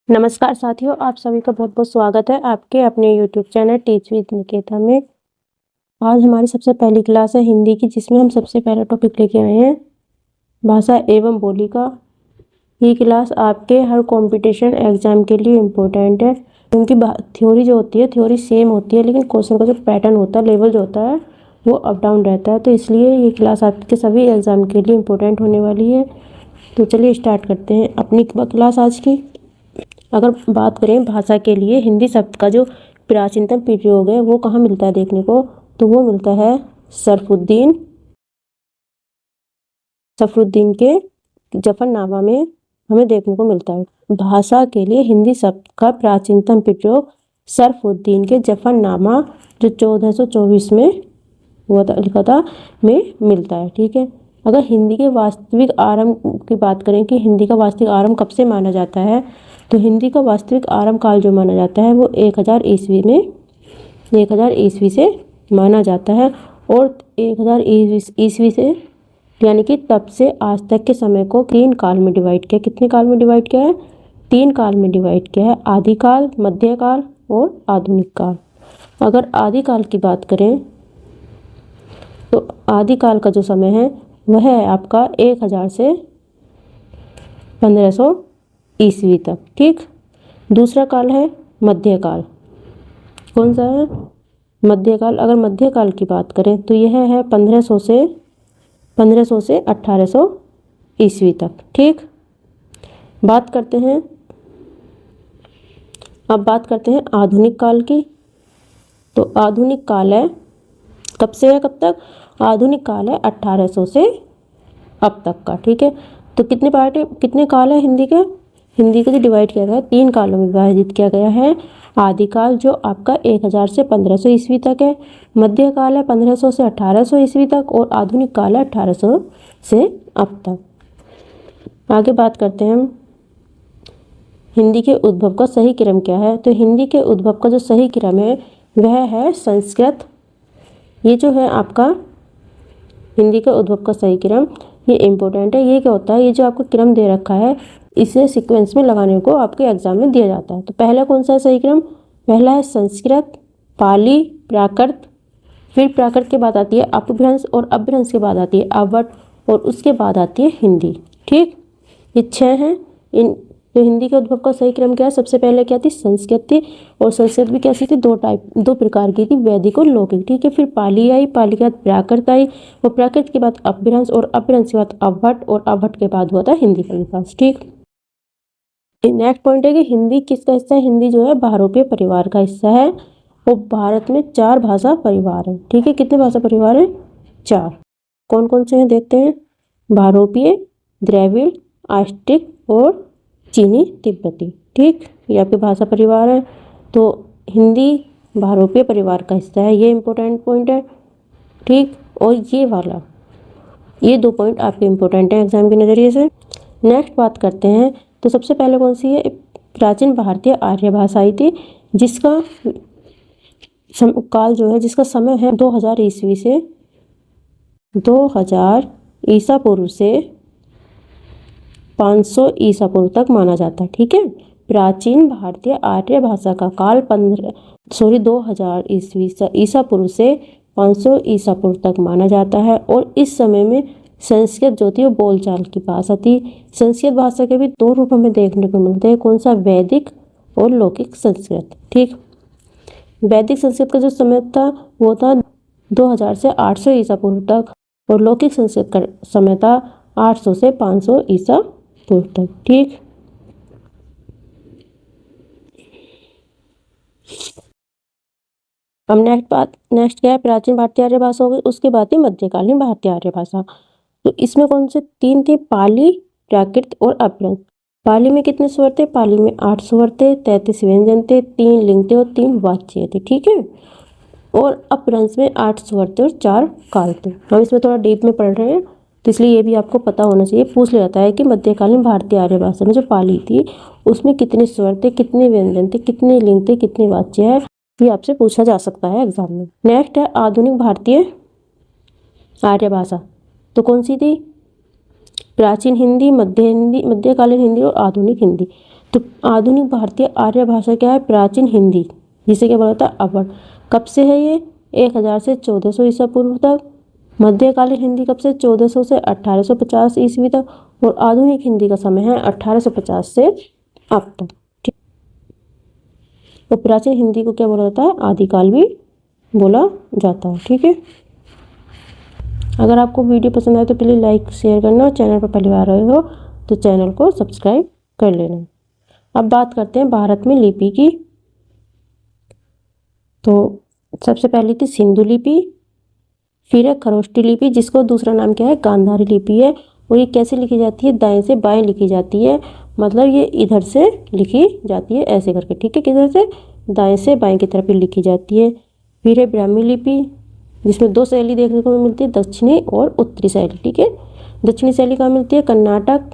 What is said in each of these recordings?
नमस्कार साथियों, आप सभी का बहुत बहुत स्वागत है आपके अपने YouTube channel teach with Niketa में। आज हमारी सबसे पहली क्लास है हिंदी की, जिसमें हम सबसे पहला टॉपिक लेके आए हैं भाषा एवं बोली का। ये क्लास आपके हर कंपटीशन एग्जाम के लिए इम्पोर्टेंट है, क्योंकि थ्योरी जो होती है थ्योरी सेम होती है, लेकिन क्वेश्चन का जो पैटर्न होता है, लेवल जो होता है वो अप डाउन रहता है। तो इसलिए ये क्लास आपके सभी एग्जाम के लिए इम्पोर्टेंट होने वाली है। तो चलिए स्टार्ट करते हैं अपनी क्लास आज की। अगर बात करें भाषा के लिए हिंदी शब्द का जो प्राचीनतम प्रयोग है वो कहाँ मिलता है देखने को, तो वो मिलता है सफरुद्दीन के जफरनामा में हमें देखने को मिलता है। भाषा के लिए हिंदी शब्द का प्राचीनतम प्रयोग सरफुद्दीन के जफरनामा जो 1424 में हुआ था, लिखा था, में मिलता है। ठीक है। अगर हिंदी के वास्तविक आरंभ की बात करें कि हिंदी का वास्तविक आरंभ कब से माना जाता है, तो हिंदी का वास्तविक आरंभ काल जो माना जाता है वो 1000 ईस्वी से माना जाता है। और 1000 ईस्वी से यानी कि तब से आज तक के समय को 3 काल में डिवाइड किया। कितने काल में डिवाइड किया है? 3 काल में डिवाइड किया है, आदिकाल, मध्यकाल और आधुनिक काल। अगर आदिकाल की बात करें तो आदिकाल का जो समय है वह है आपका 1000 से 1500 ईस्वी तक। ठीक। दूसरा काल है मध्यकाल। कौन सा है? मध्यकाल। अगर मध्यकाल की बात करें तो यह है 1500 से 1800 ईस्वी तक। ठीक। अब बात करते हैं आधुनिक काल की। तो आधुनिक काल है कब से है कब तक? आधुनिक काल है 1800 से अब तक का। ठीक है। तो कितने काल है हिंदी के? हिंदी को जो डिवाइड किया गया है 3 कालों में विभाजित किया गया है। आदिकाल जो आपका 1000 से 1500 ईस्वी तक है, मध्यकाल है 1500 से 1800 ईस्वी तक, और आधुनिक काल है 1800 से अब तक। आगे बात करते हैं हम हिंदी के उद्भव का सही क्रम क्या है। तो हिंदी के उद्भव का जो सही क्रम है वह है संस्कृत। ये जो है आपका हिंदी के उद्भव का सही क्रम, ये इम्पोर्टेंट है। ये क्या होता है? ये जो आपको क्रम दे रखा है इसे सीक्वेंस में लगाने को आपके एग्जाम में दिया जाता है। तो पहला कौन सा है सही क्रम? पहला है संस्कृत, पाली, प्राकृत, फिर प्राकृत के बाद आती है अपभ्रंश, और अपभ्रंश के बाद आती है अवट, और उसके बाद आती है हिंदी। ठीक। ये 6 हैं। इन तो हिंदी के उद्भव का सही क्रम क्या है? सबसे पहले क्या थी? संस्कृत थी, और संस्कृत भी कैसी थी? दो प्रकार की थी, वैदिक और लौकिक। ठीक है। फिर पाली आई, पाली के बाद प्राकृत आई, और प्राकृत के बाद अपभ्रंश, और अपभ्रंश के बाद अवट, और अवट के बाद हुआ था हिंदी का विकास। ठीक। नेक्स्ट पॉइंट है कि हिंदी किसका हिस्सा है? हिंदी जो है बहुरूपीय परिवार का हिस्सा है, और भारत में 4 भाषा परिवार है। ठीक है। कितने भाषा परिवार है? 4। कौन कौन से हैं देखते हैं। बहुरूपीय, द्रविड़, आस्ट्रिक और चीनी तिब्बती। ठीक। ये आपके भाषा परिवार है। तो हिंदी बहुरूपीय परिवार का हिस्सा है, ये इंपॉर्टेंट पॉइंट है। ठीक। और ये 2 पॉइंट आपके इम्पोर्टेंट हैं एग्जाम के नज़रिए से। नेक्स्ट बात करते हैं, तो सबसे पहले कौन सी है? प्राचीन भारतीय आर्य भाषा आई थी, जिसका काल जो है, जिसका समय है 2000 ईस्वी से 2000 ईसा पूर्व से 500 ईसा पूर्व तक माना जाता है। ठीक है। प्राचीन भारतीय आर्य भाषा का काल 2000 ईसा पूर्व से 500 ईसा पूर्व तक माना जाता है, और इस समय में संस्कृत जो थी वो बोलचाल की भाषा थी। संस्कृत भाषा के भी 2 रूप हमें देखने को मिलते हैं। कौन सा? वैदिक और लौकिक संस्कृत। ठीक। वैदिक संस्कृत का जो समय था वो था 2000 से 800 ईसा पूर्व तक, और लौकिक संस्कृत का समय था 800 से 500 ईसा पूर्व तक। ठीक। अब नेक्स्ट क्या है? प्राचीन भारतीय आर्य भाषा होगी, उसके बाद ही मध्यकालीन भारतीय आर्य भाषा। तो इसमें कौन से 3 थे? पाली, प्राकृत और अपभ्रंश। पाली में कितने स्वर थे? पाली में 8 स्वर थे, 33 व्यंजन थे, 3 लिंग थे और 3 वाच्य थे। ठीक है। और अपभ्रंश में 8 स्वर थे और 4 काल थे। हम इसमें थोड़ा डीप में पढ़ रहे हैं, तो इसलिए ये भी आपको पता होना चाहिए। पूछ लिया जाता है कि मध्यकालीन भारतीय आर्य भाषा में जो पाली थी उसमें कितने स्वर थे, कितने व्यंजन थे, कितने लिंग थे, कितने वाच्य है, ये आपसे पूछा जा सकता है एग्जाम में। नेक्स्ट है आधुनिक भारतीय आर्य भाषा। तो कौन सी थी? प्राचीन हिंदी, मध्यकालीन हिंदी और आधुनिक हिंदी। तो आधुनिक भारतीय आर्य भाषा क्या है? प्राचीन हिंदी, जिसे क्या बोला जाता है? अवध। कब से है ये? 1000 से 1400 ईसा पूर्व तक। मध्यकालीन हिंदी कब से? 1400 से 1850 ईस्वी तक। और आधुनिक हिंदी का समय है 1850 से अब तक। ठीक। तो प्राचीन हिंदी को क्या बोला जाता है? आदिकाल भी बोला जाता है। ठीक है। अगर आपको वीडियो पसंद आए तो प्लीज़ लाइक शेयर करना, और चैनल पर पहली बार आए हो तो चैनल को सब्सक्राइब कर लेना। अब बात करते हैं भारत में लिपि की। तो सबसे पहली थी सिंधु लिपि, फिर है खरोष्टी लिपि, जिसको दूसरा नाम क्या है? गांधारी लिपि है। और ये कैसे लिखी जाती है? दाएं से बाएं लिखी जाती है, मतलब ये इधर से लिखी जाती है ऐसे करके। ठीक है, किधर से? दाएं से बाएं की तरफ लिखी जाती है। फिर है ब्राह्मी लिपि, जिसमें दो शैली देखने को मिलती है, दक्षिणी और उत्तरी शैली। ठीक है, दक्षिणी शैली कहाँ मिलती है? कर्नाटक,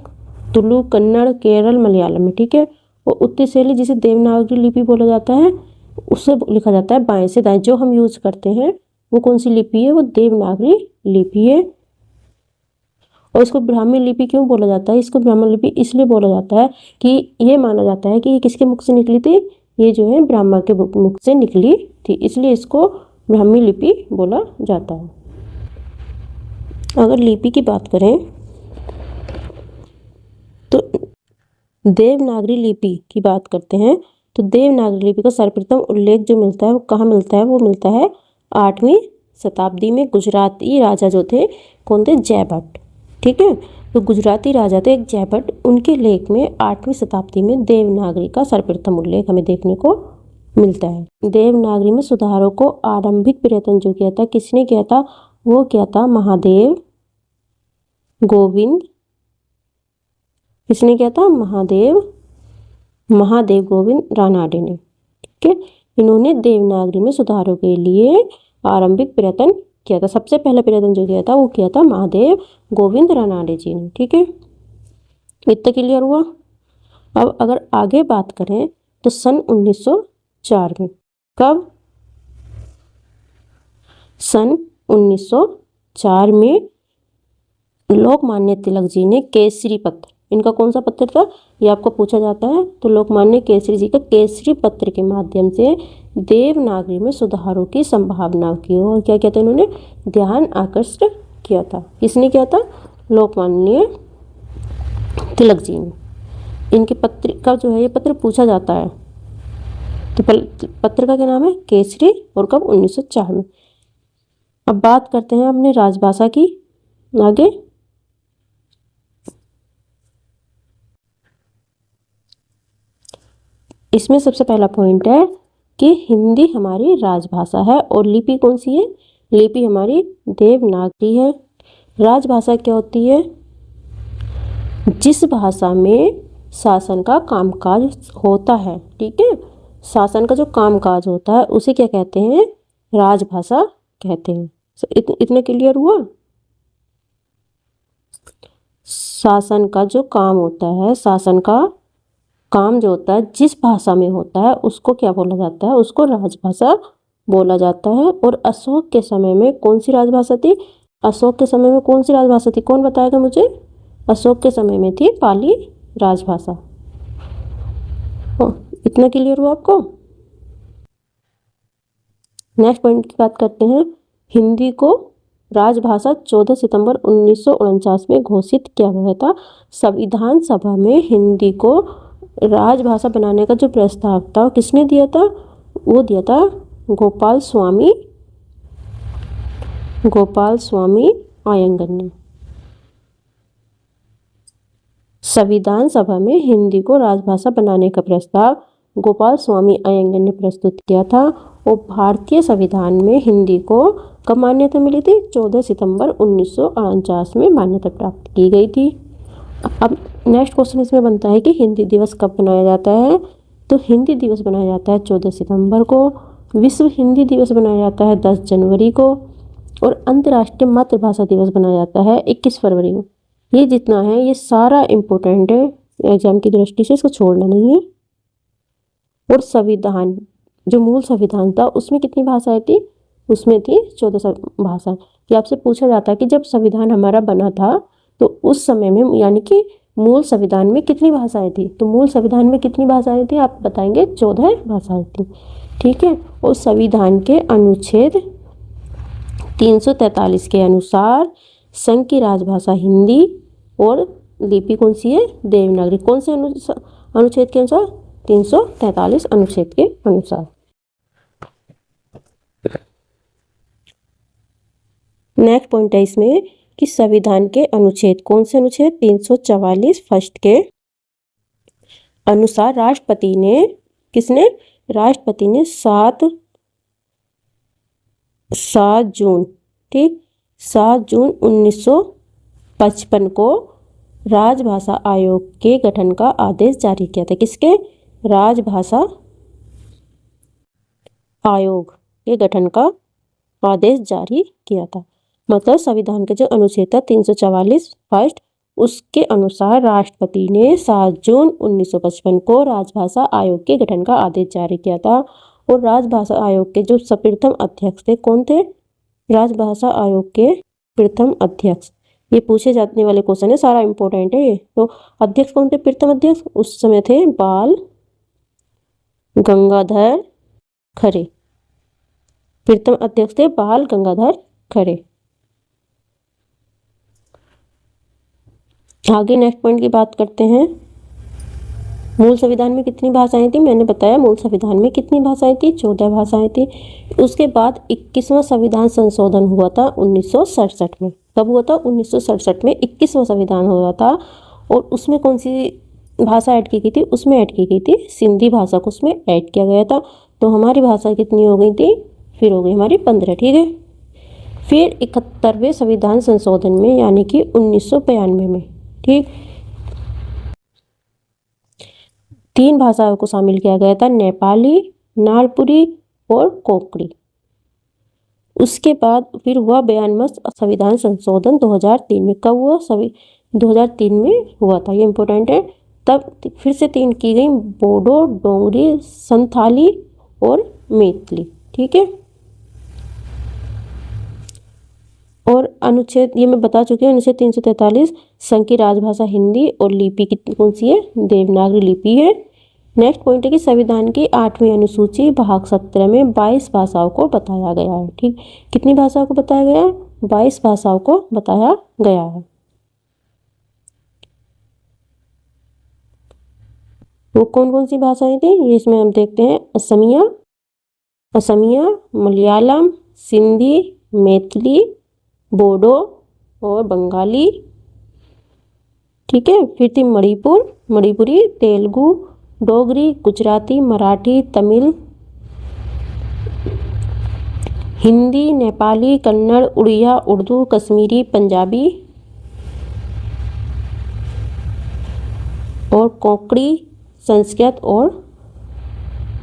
तुलु, कन्नड़, केरल, मलयालम में। ठीक है, और उत्तरी शैली जिसे देवनागरी लिपि बोला जाता है, उससे लिखा जाता है बाएं से दाएं। जो हम यूज करते हैं वो कौन सी लिपि है? वो देवनागरी लिपि है। और इसको ब्राह्मी लिपि क्यों बोला जाता है? इसको ब्राह्मी लिपि इसलिए बोला जाता है कि ये माना जाता है कि ये किसके मुख से निकली थी? ये जो है ब्रह्मा के मुख से निकली थी, इसलिए इसको ब्राह्मी लिपि बोला जाता है। अगर लिपि की बात करें तो देवनागरी लिपि की बात करते हैं, तो देवनागरी लिपि का सर्वप्रथम उल्लेख जो मिलता है वो कहाँ मिलता है? वो मिलता है 8वीं शताब्दी में। गुजराती राजा जो थे, कौन थे? जयभट्ट। ठीक है, तो गुजराती राजा थे एक जयभट्ट, उनके लेख में 8वीं शताब्दी में देवनागरी का सर्वप्रथम उल्लेख हमें देखने को मिलता है। देवनागरी में सुधारों को आरंभिक प्रयत्न जो किया था, किसने किया था? वो किया था महादेव गोविंद। किसने किया था? महादेव गोविंद रानाडे ने। ठीक है, इन्होंने देवनागरी में सुधारों के लिए आरंभिक प्रयत्न किया था। सबसे पहला प्रयत्न जो किया था वो किया था महादेव गोविंद रानाडे जी ने। ठीक है, इतना क्लियर हुआ। अब अगर आगे बात करें तो सन 1904 में, कब? सन 1904 में लोकमान्य तिलक जी ने केसरी पत्र, इनका कौन सा पत्र था ये आपको पूछा जाता है, तो लोकमान्य केसरी जी का केसरी पत्र के माध्यम से देवनागरी में सुधारों की संभावना की और क्या किया था? इन्होंने ध्यान आकर्षित किया था। किसने किया था? लोकमान्य तिलक जी ने। इनके पत्र का जो है ये पत्र पूछा जाता है, तो पत्र का क्या नाम है? केसरी। और कब? 1904 में। अब बात करते हैं अपने राजभाषा की। आगे इसमें सबसे पहला पॉइंट है कि हिंदी हमारी राजभाषा है और लिपि कौन सी है? लिपि हमारी देवनागरी है। राजभाषा क्या होती है? जिस भाषा में शासन का कामकाज होता है। ठीक है, शासन का जो कामकाज होता है उसे क्या कहते हैं? राजभाषा कहते हैं। इतने क्लियर हुआ? शासन का जो काम होता है, शासन का काम जो होता है जिस भाषा में होता है उसको क्या बोला जाता है? उसको राजभाषा बोला जाता है। और अशोक के समय में कौन सी राजभाषा थी? अशोक के समय में कौन सी राजभाषा थी? कौन बताएगा मुझे? अशोक के समय में थी पाली राजभाषा। इतना क्लियर हुआ आपको? नेक्स्ट पॉइंट की बात करते हैं। हिंदी को राजभाषा 14 सितंबर 1949 में घोषित किया गया था। संविधान सभा में हिंदी को राजभाषा बनाने का जो प्रस्ताव था किसने दिया था? वो दिया था गोपाल स्वामी अयंगर ने। संविधान सभा में हिंदी को राजभाषा बनाने का प्रस्ताव गोपाल स्वामी अयंगर ने प्रस्तुत किया था। और भारतीय संविधान में हिंदी को कब मान्यता मिली थी? 14 सितंबर 1949 में मान्यता प्राप्त की गई थी। अब नेक्स्ट क्वेश्चन इसमें बनता है कि हिंदी दिवस कब मनाया जाता है? तो हिंदी दिवस मनाया जाता है 14 सितंबर को। विश्व हिंदी दिवस मनाया जाता है 10 जनवरी को। और अंतर्राष्ट्रीय मातृभाषा दिवस मनाया जाता है 21 फरवरी को। ये जितना है ये सारा इम्पोर्टेंट है एग्जाम की दृष्टि से, इसको छोड़ना नहीं है। और संविधान जो मूल संविधान था उसमें कितनी भाषाएं थी? उसमें थी 14 भाषा। ये आपसे पूछा जाता है कि जब संविधान हमारा बना था तो उस समय में यानी कि मूल संविधान में कितनी भाषाएं थी? तो मूल संविधान में कितनी भाषाएं थी? आप बताएंगे 14 भाषाएं थी, ठीक है। और संविधान के अनुच्छेद 343 के अनुसार संघ की राजभाषा हिंदी और लिपि कौन सी है? देवनागरी। कौन से अनुच्छेद के अनुसार? 343 अनुच्छेद के अनुसार। नेक्स्ट पॉइंट है इसमें कि संविधान के अनुच्छेद, कौन से अनुच्छेद? 344 फर्स्ट के अनुसार राष्ट्रपति ने, किसने? राष्ट्रपति ने 7 जून, ठीक, 7 जून 1955 को राजभाषा आयोग के गठन का आदेश जारी किया था। किसके? राजभाषा आयोग के गठन का आदेश जारी किया था। मतलब संविधान के जो अनुच्छेद था 344 फर्स्ट, उसके अनुसार राष्ट्रपति ने 7 जून 1955 को राजभाषा आयोग के गठन का आदेश जारी किया था। और राजभाषा आयोग के जो प्रथम अध्यक्ष थे, कौन थे? राजभाषा आयोग के प्रथम अध्यक्ष, ये पूछे जाने वाले क्वेश्चन है, सारा इंपॉर्टेंट है ये। तो अध्यक्ष कौन थे? प्रथम अध्यक्ष उस समय थे बाल गंगाधर खरे। प्रथम अध्यक्ष थे बाल गंगाधर खरे। आगे नेक्स्ट पॉइंट की बात करते हैं। मूल संविधान में कितनी भाषाएं थी? मैंने बताया मूल संविधान में कितनी भाषाएं थी? 14 भाषाएं थी। उसके बाद 21वां संविधान संशोधन हुआ था 1967 में। कब हुआ था? 1967 में 21वां संविधान हुआ था। और उसमें कौन सी भाषा ऐड की गई थी? उसमें ऐड की गई थी सिंधी भाषा को, उसमें ऐड किया गया था। तो हमारी भाषा कितनी हो गई थी? फिर हो गई हमारी 15, ठीक है। फिर 71वें संविधान संशोधन में, यानी कि 1992 में, ठीक, 3 भाषाओं को शामिल किया गया था, नेपाली, नालपुरी और कोंकणी। उसके बाद फिर हुआ 92वां संविधान संशोधन 2003 में। कब हुआ? 2003 में हुआ था, ये इम्पोर्टेंट है। तब फिर से 3 की गई, बोडो, डोंगरी, संथाली और मैथिली, ठीक है। और अनुच्छेद, ये मैं बता चुकी हूँ, अनुच्छेद 343 संघ की राजभाषा हिंदी और लिपि कितनी, कौन सी है? देवनागरी लिपि है। नेक्स्ट पॉइंट है कि संविधान की 8वीं अनुसूची भाग 17 में 22 भाषाओं को बताया गया है, ठीक। कितनी भाषाओं को बताया गया है? 22 भाषाओं को बताया गया है। वो कौन कौन सी भाषाएं थी ये इसमें हम देखते हैं। असमिया, मलयालम, सिंधी, मैथिली, बोडो और बंगाली, ठीक है। फिर थी मणिपुरी, तेलुगु, डोगरी, गुजराती, मराठी, तमिल, हिंदी, नेपाली, कन्नड़, उड़िया, उर्दू, कश्मीरी, पंजाबी और कोंकणी, संस्कृत और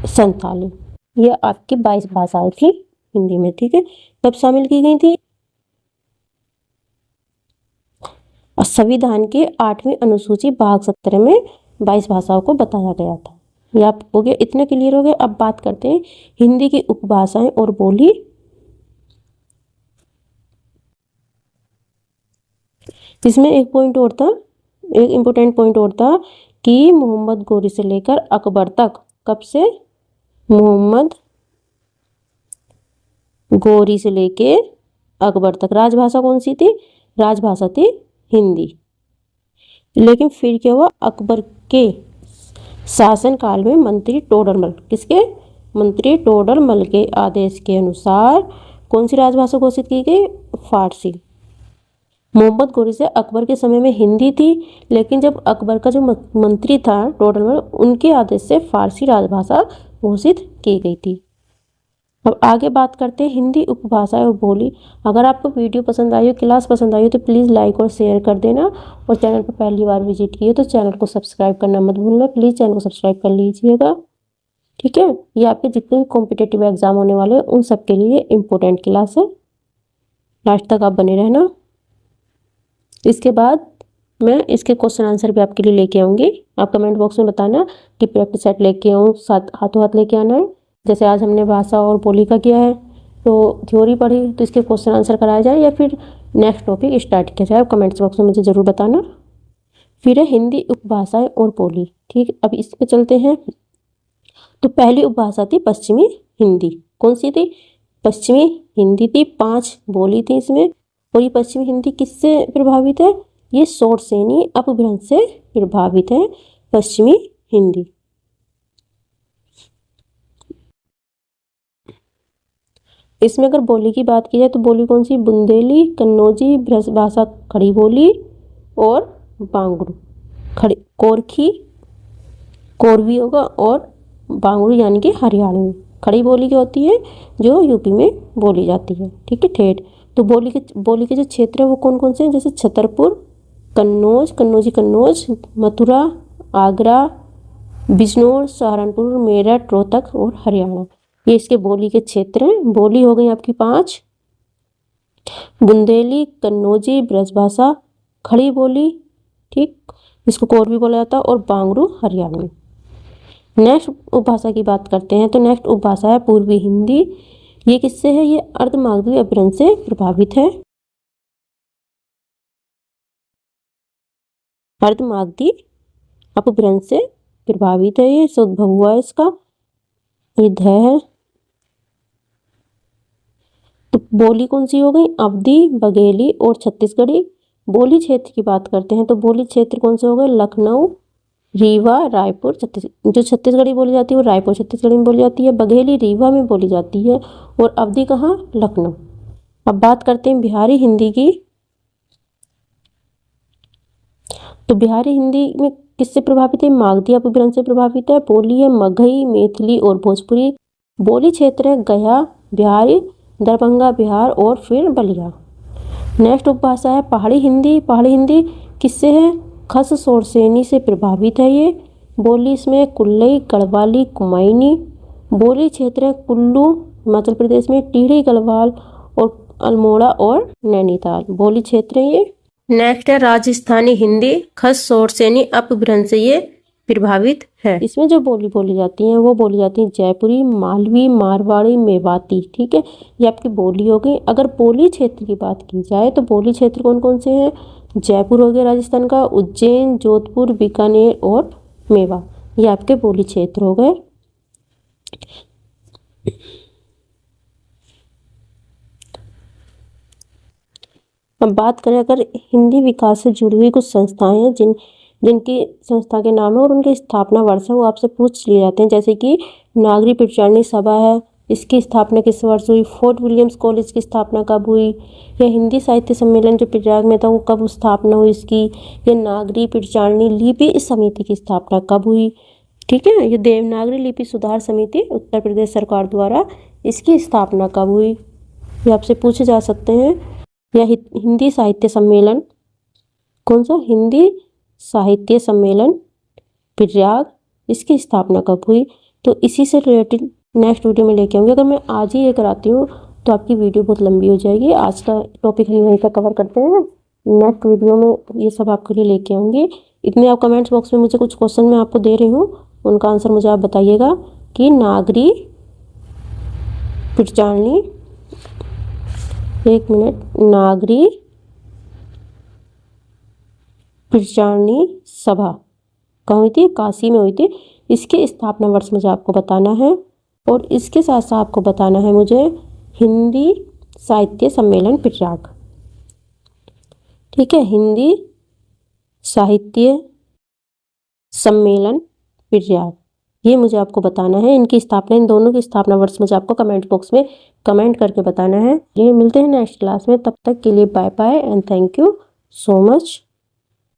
संथाली। ये आपकी 22 भाषाएं थी हिंदी में, ठीक है। कब शामिल की गई थी? संविधान के 8वीं अनुसूची भाग 17 में 22 भाषाओं को बताया गया था। ये आप हो गया, इतने क्लियर हो गए। अब बात करते हैं हिंदी की उपभाषाएं और बोली। इसमें एक पॉइंट और था, एक इम्पोर्टेंट पॉइंट और था कि मोहम्मद गौरी से लेकर अकबर तक, कब से? मोहम्मद गौरी से लेके अकबर तक राजभाषा कौन सी थी? राजभाषा थी हिंदी। लेकिन फिर क्या हुआ? अकबर के शासनकाल में मंत्री टोडरमल, किसके? मंत्री टोडरमल के आदेश के अनुसार कौन सी राजभाषा घोषित की गई? फारसी। मोहम्मद गौरी से अकबर के समय में हिंदी थी, लेकिन जब अकबर का जो मंत्री था टोडरमल, उनके आदेश से फारसी राजभाषा घोषित की गई थी। अब आगे बात करते हैं हिंदी उपभाषा और बोली। अगर आपको वीडियो पसंद आई हो, क्लास पसंद आई हो, तो प्लीज़ लाइक और शेयर कर देना। और चैनल पर पहली बार विजिट किए तो चैनल को सब्सक्राइब करना मत भूलना, प्लीज़ चैनल को सब्सक्राइब कर लीजिएगा, ठीक है। ये आपके जितने भी कॉम्पिटिटिव एग्जाम होने वाले हैं उन सब के लिए इम्पोर्टेंट क्लास है, लास्ट तक आप बने रहना। इसके बाद मैं इसके क्वेश्चन आंसर भी आपके लिए लेके आऊँगी। आप कमेंट बॉक्स में बताना कि प्रैक्टिस सेट लेके आऊँ, साथ हाथों हाथ लेके आना है। जैसे आज हमने भाषा और बोली का किया है, तो थ्योरी पढ़ी, तो इसके क्वेश्चन आंसर कराया जाए या फिर नेक्स्ट टॉपिक स्टार्ट किया जाए। कमेंट्स बॉक्स में मुझे ज़रूर बताना। फिर है हिंदी उपभाषाएं और बोली। ठीक, अब इस पे चलते हैं। तो पहली उपभाषा थी पश्चिमी हिंदी। कौन सी थी? पश्चिमी हिंदी थी। 5 बोली थी इसमें। और ये पश्चिमी हिंदी किससे प्रभावित है? ये शौरसेनी अपभ्रंश से प्रभावित है पश्चिमी हिंदी। इसमें अगर बोली की बात की जाए तो बोली कौन सी? बुंदेली, कन्नौजी, ब्रजभाषा खड़ी बोली और बांगड़ू। खड़ी कोरखी, कोरवी होगा, और बांगड़ू यानी कि हरियाणवी। खड़ी बोली क्या होती है? जो यूपी में बोली जाती है। ठीक है, ठेठ। तो बोली के जो क्षेत्र है वो कौन कौन से हैं? जैसे छतरपुर, कन्नौज, कन्नौजी कन्नौज, मथुरा, आगरा, बिजनौर, सहारनपुर, मेरठ, रोहतक और हरियाणा। ये इसके बोली के क्षेत्र हैं। बोली हो गई आपकी 5। बुंदेली, कन्नौजी, ब्रजभाषा खड़ी बोली, ठीक, इसको कोरवी बोला जाता है, और बांगड़ू हरियाणवी। नेक्स्ट उपभाषा की बात करते हैं। तो नेक्स्ट उपभाषा है पूर्वी हिंदी। ये किससे है? ये अर्धमागधी अपभ्रंश से प्रभावित है। अर्धमागधी अपभ्रंश से प्रभावित है। ये उद्भव हुआ है इसका। ये ध है। तो बोली कौन सी हो गई? अवधी, बघेली और छत्तीसगढ़ी। बोली क्षेत्र की बात करते हैं तो बोली क्षेत्र कौन से हो गए? लखनऊ, रीवा, रायपुर, जो छत्तीसगढ़ी बोली जाती है वो रायपुर छत्तीसगढ़ी में बोली जाती है। बघेली रीवा में बोली जाती है। और अवधी कहाँ? लखनऊ। अब बात करते हैं बिहारी हिंदी की। तो बिहारी हिंदी में किससे प्रभावित है? मागधी अपभ्रंश से प्रभावित है। बोली है मगही, मैथिली और भोजपुरी। बोली क्षेत्र है गया बिहारी, दरभंगा बिहार और फिर बलिया। नेक्स्ट उपभाषा है पहाड़ी हिंदी। पहाड़ी हिंदी किससे है? खस शौरसेनी से प्रभावित है ये। बोली इसमें कुल्लई, गढ़वाली, कुमायूनी। बोली क्षेत्र है कुल्लू हिमाचल प्रदेश में, टिहरी गढ़वाल और अल्मोड़ा और नैनीताल। बोली क्षेत्र है ये। नेक्स्ट है राजस्थानी हिंदी। खस शौरसेनी अपभ्रंश से ये प्रभावित है। इसमें जो बोली बोली जाती हैं वो बोली जाती है जयपुरी, मालवी, मारवाड़ी, मेवाती। ठीक है, ये आपकी बोली हो गई। अगर बोली क्षेत्र की बात की जाए तो बोली क्षेत्र कौन कौन से हैं? जयपुर हो गया राजस्थान का, उज्जैन, जोधपुर, बीकानेर और मेवा। ये आपके बोली क्षेत्र हो गए। अब बात करें अगर हिंदी विकास से जुड़ी हुई कुछ संस्थाएं हैं जिनकी संस्था के नाम है और उनकी स्थापना वर्ष है, वो आपसे पूछ लिए जाते हैं। जैसे कि नागरी प्रचारणी सभा है, इसकी स्थापना किस वर्ष हुई? फोर्ट विलियम्स कॉलेज की स्थापना कब हुई? या हिंदी साहित्य सम्मेलन जो प्रयाग में था वो कब स्थापना हुई इसकी? या नागरी प्रचारणी लिपि समिति की स्थापना कब हुई? ठीक है, ये देवनागरी लिपि सुधार समिति उत्तर प्रदेश सरकार द्वारा, इसकी स्थापना कब हुई? ये आपसे पूछे जा सकते हैं। या हिंदी साहित्य सम्मेलन कौन सा? हिंदी साहित्य सम्मेलन प्रयाग, इसकी स्थापना कब हुई? तो इसी से रिलेटेड नेक्स्ट वीडियो में लेके आऊँगी। अगर मैं आज ही ये कराती हूँ तो आपकी वीडियो बहुत लंबी हो जाएगी। आज का टॉपिक हम यहीं पर कवर करते हैं। नेक्स्ट वीडियो में ये सब आपके लिए लेके आऊँगी। इतने आप कमेंट्स बॉक्स में मुझे कुछ क्वेश्चन मैं आपको दे रही हूँ, उनका आंसर मुझे आप बताइएगा कि नागरी प्रचारणी, एक मिनट, नागरी प्रचारणी सभा कहाँ हुई थी? काशी में हुई थी। इसके स्थापना वर्ष मुझे आपको बताना है। और इसके साथ साथ आपको बताना है मुझे हिंदी साहित्य सम्मेलन प्रयाग। ठीक है, हिंदी साहित्य सम्मेलन प्रयाग, ये मुझे आपको बताना है। इनकी स्थापना, इन दोनों की स्थापना वर्ष मुझे आपको कमेंट बॉक्स में कमेंट करके बताना है। ये मिलते हैं नेक्स्ट क्लास में, तब तक के लिए bye bye and thank you so much.